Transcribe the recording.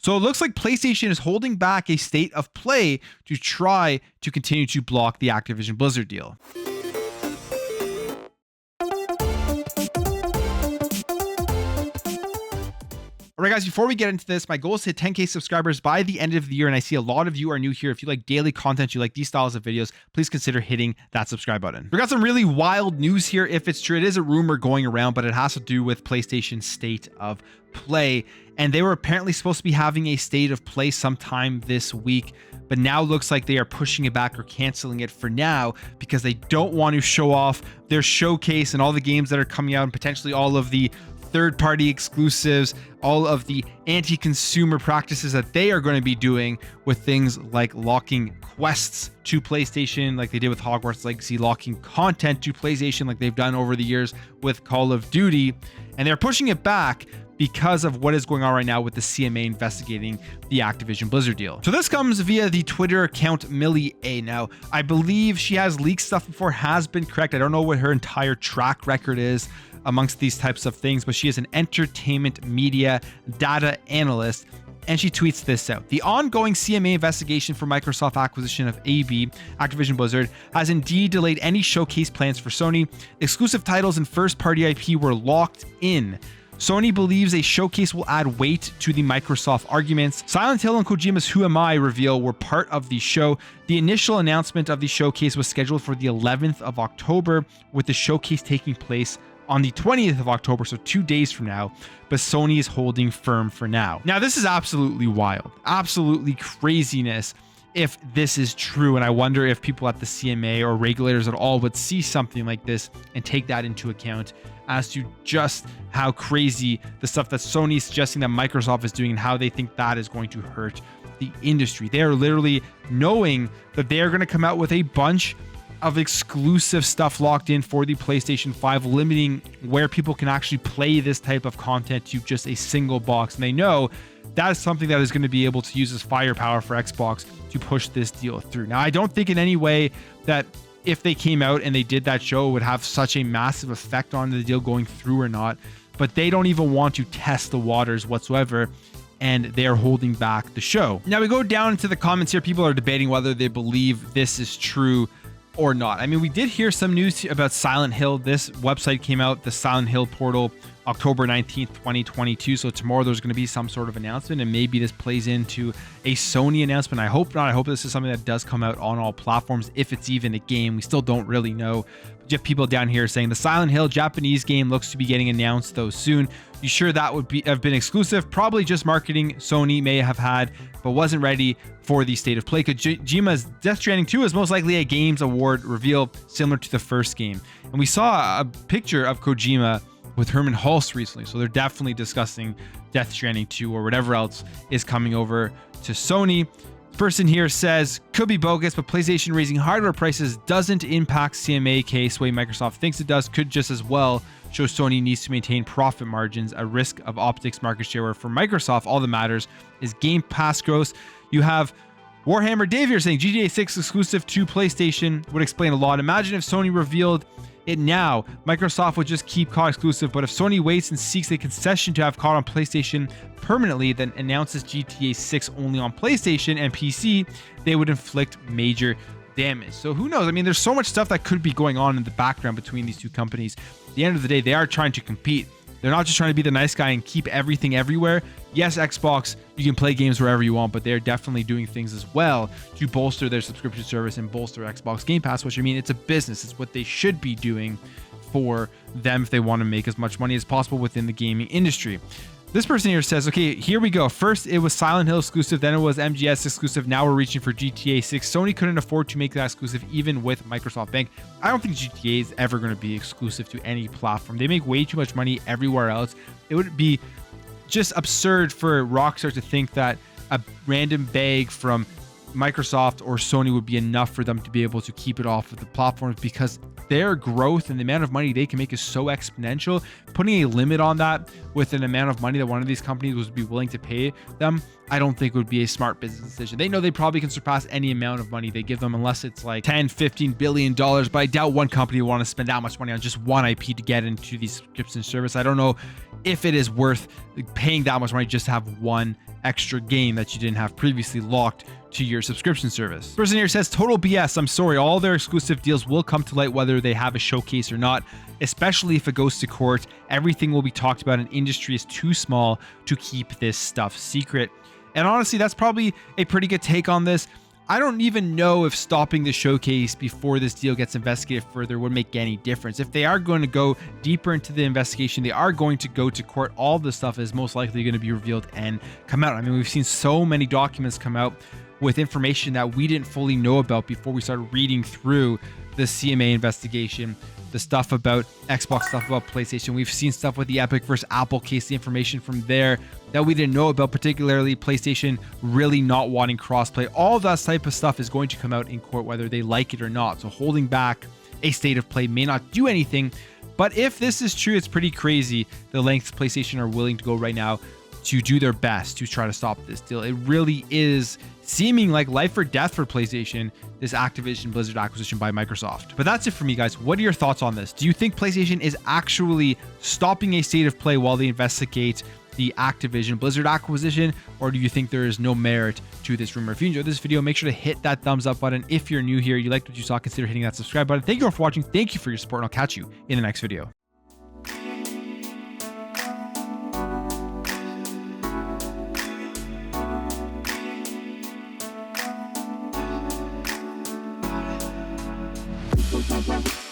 So it looks like PlayStation is holding back a state of play to try to continue to block the Activision Blizzard deal. All right, guys, before we get into this, my goal is to hit 10K subscribers by the end of the year, and I see a lot of you are new here. If you like daily content, you like these styles of videos, please consider hitting that subscribe button. We got some really wild news here. If it's true, it is a rumor going around, but it has to do with PlayStation's state of play, and they were apparently supposed to be having a state of play sometime this week, but now looks like they are pushing it back or canceling it for now because they don't want to show off their showcase and all the games that are coming out and potentially all of the third-party exclusives, all of the anti-consumer practices that they are going to be doing with things like locking quests to PlayStation like they did with Hogwarts Legacy, locking content to PlayStation like they've done over the years with Call of Duty, and they're pushing it back because of what is going on right now with the CMA investigating the Activision Blizzard deal. So this comes via the Twitter account Millie A. Now, I believe she has leaked stuff before, has been correct. I don't know what her entire track record is amongst these types of things, but she is an entertainment media data analyst, and she tweets this out. The ongoing CMA investigation for Microsoft acquisition of AB, Activision Blizzard, has indeed delayed any showcase plans for Sony. Exclusive titles and first-party IP were locked in. Sony believes a showcase will add weight to the Microsoft arguments. Silent Hill and Kojima's Who Am I reveal were part of the show. The initial announcement of the showcase was scheduled for the 11th of October, with the showcase taking place on the 20th of October, so 2 days from now, but Sony is holding firm for now. Now, this is absolutely wild, absolutely craziness if this is true, and I wonder if people at the CMA or regulators at all would see something like this and take that into account as to just how crazy the stuff that Sony is suggesting that Microsoft is doing and how they think that is going to hurt the industry. They are literally knowing that they are going to come out with a bunch of exclusive stuff locked in for the PlayStation 5, limiting where people can actually play this type of content to just a single box. And they know that is something that is going to be able to use as firepower for Xbox to push this deal through. Now, I don't think in any way that if they came out and they did that show, it would have such a massive effect on the deal going through or not, but they don't even want to test the waters whatsoever, and they are holding back the show. Now, we go down into the comments here. People are debating whether they believe this is true or not. I mean, we did hear some news about Silent Hill. This website came out, the Silent Hill portal, October 19th, 2022. So tomorrow there's going to be some sort of announcement, and maybe this plays into a Sony announcement. I hope not. I hope this is something that does come out on all platforms, if it's even a game. We still don't really know. But you have people down here saying the Silent Hill Japanese game looks to be getting announced though soon. You sure that would have been exclusive? Probably just marketing Sony may have had, but wasn't ready for the state of play. Kojima's Death Stranding 2 is most likely a Games Award reveal similar to the first game. And we saw a picture of Kojima with Herman Hulst recently, so they're definitely discussing Death Stranding 2 or whatever else is coming over to Sony. The person here says, could be bogus, but PlayStation raising hardware prices doesn't impact CMA case way Microsoft thinks it does. Could just as well show Sony needs to maintain profit margins, a risk of optics market share, where for Microsoft, all that matters is Game Pass growth. You have Warhammer Dave here saying GTA 6 exclusive to PlayStation would explain a lot. Imagine if Sony revealed it now. Microsoft would just keep COD exclusive, but if Sony waits and seeks a concession to have COD on PlayStation permanently, then announces GTA 6 only on PlayStation and PC, they would inflict major damage. So who knows? I mean, there's so much stuff that could be going on in the background between these two companies. At the end of the day, they are trying to compete. They're not just trying to be the nice guy and keep everything everywhere. Yes, Xbox, you can play games wherever you want, but they're definitely doing things as well to bolster their subscription service and bolster Xbox Game Pass, which, I mean, it's a business. It's what they should be doing for them if they want to make as much money as possible within the gaming industry. This person here says, okay, here we go. First, it was Silent Hill exclusive, then it was MGS exclusive. Now we're reaching for GTA 6. Sony couldn't afford to make that exclusive even with Microsoft Bank. I don't think GTA is ever going to be exclusive to any platform. They make way too much money everywhere else. It would be just absurd for Rockstar to think that a random bag from Microsoft or Sony would be enough for them to be able to keep it off of the platforms, because their growth and the amount of money they can make is so exponential. Putting a limit on that with an amount of money that one of these companies would be willing to pay them, I don't think would be a smart business decision. They know they probably can surpass any amount of money they give them, unless it's like 10, 15 billion dollars, but I doubt one company would want to spend that much money on just one IP to get into the subscription service. I don't know if it is worth paying that much money just to have one extra game that you didn't have previously locked to your subscription service. Person here says, total BS. I'm sorry, all their exclusive deals will come to light whether they have a showcase or not, especially if it goes to court. Everything will be talked about, and industry is too small to keep this stuff secret. And honestly, that's probably a pretty good take on this. I don't even know if stopping the showcase before this deal gets investigated further would make any difference. If they are going to go deeper into the investigation, they are going to go to court, all this stuff is most likely going to be revealed and come out. I mean, we've seen so many documents come out with information that we didn't fully know about before we started reading through the CMA investigation, the stuff about Xbox, stuff about PlayStation. We've seen stuff with the Epic versus Apple case, the information from there that we didn't know about, particularly PlayStation really not wanting crossplay. All that type of stuff is going to come out in court, whether they like it or not. So holding back a state of play may not do anything. But if this is true, it's pretty crazy the lengths PlayStation are willing to go right now to do their best to try to stop this deal. It really is seeming like life or death for PlayStation, this Activision Blizzard acquisition by Microsoft. But that's it for me, guys. What are your thoughts on this? Do you think PlayStation is actually stopping a state of play while they investigate the Activision Blizzard acquisition, or do you think there is no merit to this rumor? If you enjoyed this video, make sure to hit that thumbs up button. If you're new here, you liked what you saw, consider hitting that subscribe button. Thank you all for watching. Thank you for your support, and I'll catch you in the next video. Bye.